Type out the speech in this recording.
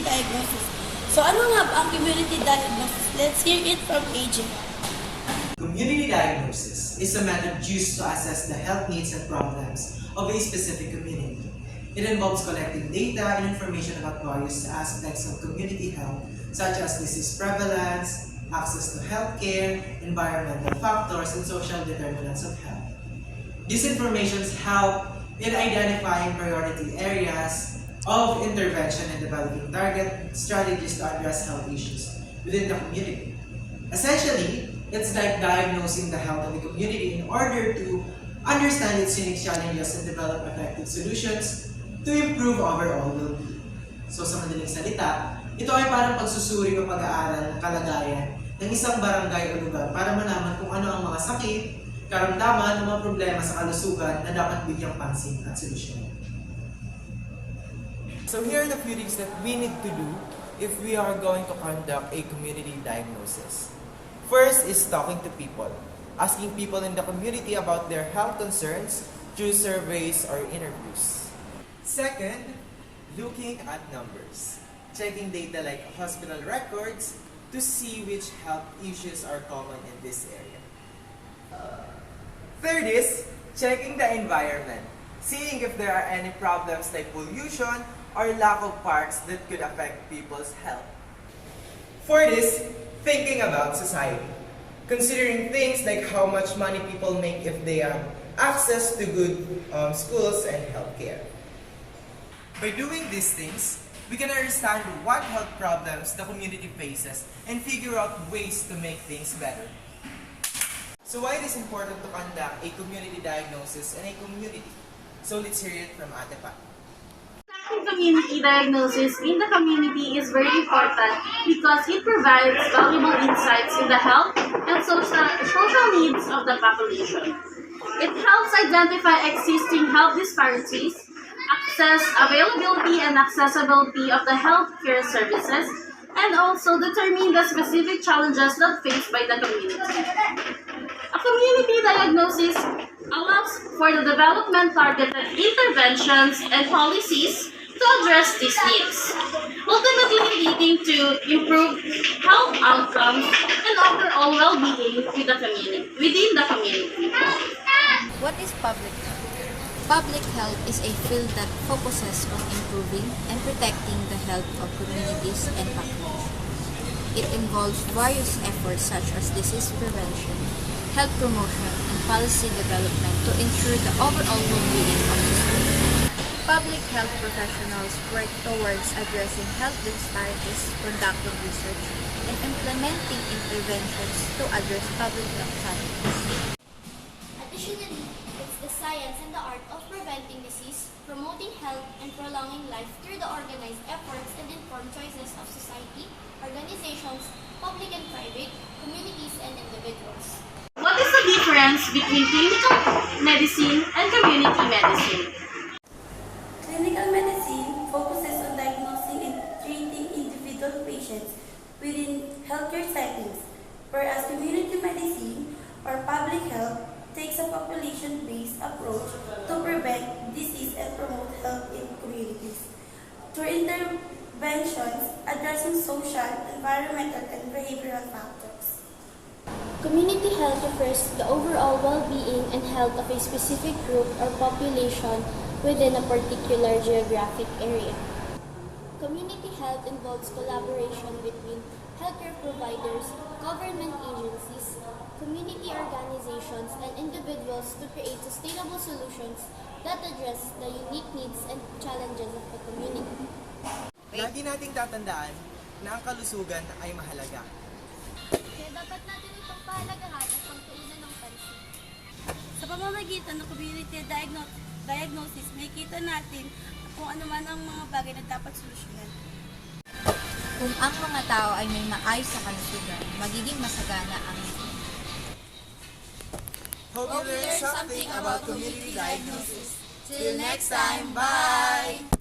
community diagnosis. So ano nga ba ang community diagnosis? Let's hear it from AJ. Community diagnosis is a method used to assess the health needs and problems of a specific community. It involves collecting data and information about various aspects of community health, such as disease prevalence, access to healthcare, environmental factors, and social determinants of health. These informations help in identifying priority areas of intervention and developing target strategies to address health issues within the community. Essentially, it's like diagnosing the health of the community in order to understand its unique challenges and develop effective solutions to improve overall well-being. So sa madaling salita, ito ay parang pagsusuri o pag-aaral ng kalagayan ng isang barangay o lugar para malaman kung ano ang mga sakit, karamdaman o mga problema sa kalusugan na dapat bigyang pansin at solusyon. So here are the few things that we need to do if we are going to conduct a community diagnosis. First is talking to people, asking people in the community about their health concerns through surveys or interviews. Second, looking at numbers, checking data like hospital records to see which health issues are common in this area. Third is checking the environment, seeing if there are any problems like pollution or lack of parks that could affect people's health. Fourth is thinking about society, considering things like how much money people make if they have access to good schools and healthcare. By doing these things, we can understand what health problems the community faces and figure out ways to make things better. So why it is important to conduct a community diagnosis in a community? So let's hear it from Ate Pat. Community diagnosis in the community is very important because it provides valuable insights in the health and social needs of the population. It helps identify existing health disparities, access, availability, and accessibility of the healthcare services, and also determine the specific challenges that faced by the community. A community diagnosis allows for the development targeted interventions and policies to address these needs, ultimately leading to improved health outcomes and overall well-being within the community. What is public health? Public health is a field that focuses on improving and protecting the health of communities and population. It involves various efforts such as disease prevention, health promotion, and policy development to ensure the overall well-being of the society. Public health professionals work towards addressing health disparities, conducting research, and implementing interventions to address public health challenges. Additionally, it's the science and the art of preventing disease, promoting health, and prolonging life through the organized efforts and informed choices of society, organizations, public and private, communities, and individuals. What is the difference between clinical medicine and community medicine? Clinical medicine focuses on diagnosing and treating individual patients within healthcare settings, whereas community medicine or public health takes a population-based approach to prevent disease and promote health in communities through interventions addressing social, environmental, and behavioral factors. Community health refers to the overall well-being and health of a specific group or population within a particular geographic area. Community health involves collaboration between healthcare providers, government agencies, community organizations, and individuals to create sustainable solutions that address the unique needs and challenges of the community. Lagi nating tatandaan na ang kalusugan ay mahalaga. Kaya dapat natin itong pahalagahan at pagtuunan ng pansin. Sa pamamagitan ng community diagnosis, makikita natin kung ano man ang mga bagay na dapat solusyonan. Kung ang mga tao ay may maayos na kalusugan, magiging masagana ang Hope you learned something about community diagnosis. Till next time, bye!